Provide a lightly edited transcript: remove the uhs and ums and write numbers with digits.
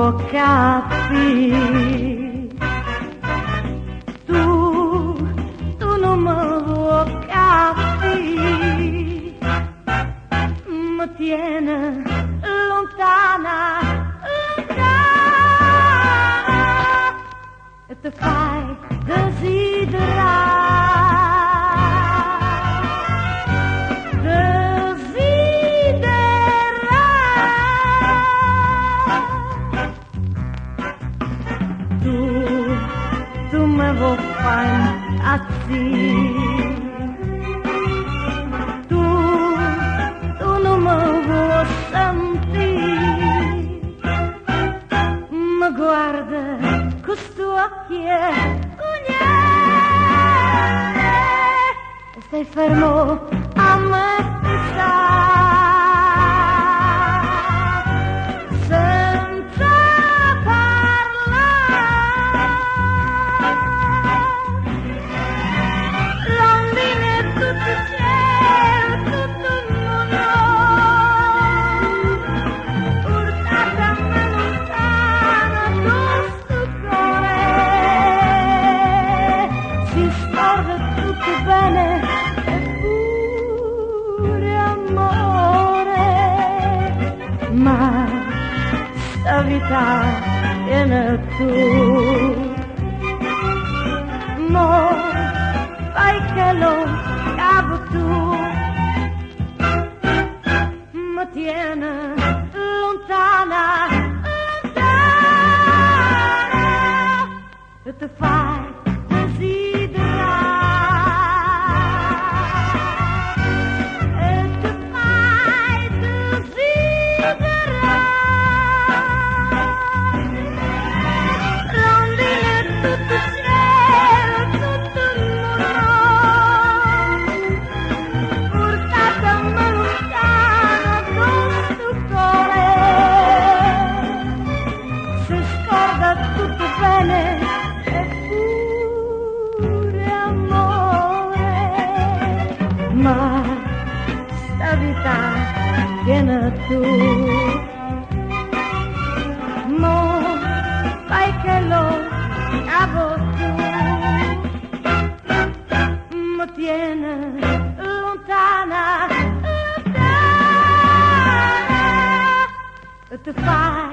vuoi capire. Tu non mi vuoi capire, mi tieni lontana, lontana, e ti fai desiderare. Tu me vuoi fare impazzire, tu non me vuoi sentire, ma guarda questo occhio e stai fermo a me pensare. Ma sta vita viene tu, mo fai che lo capo tu, ma tiene lontana, lontana, e ti fai desiderare. Ma sta vita viene tu, mo fai che lo capo tu, mi tiene lontana, lontana, e ti fai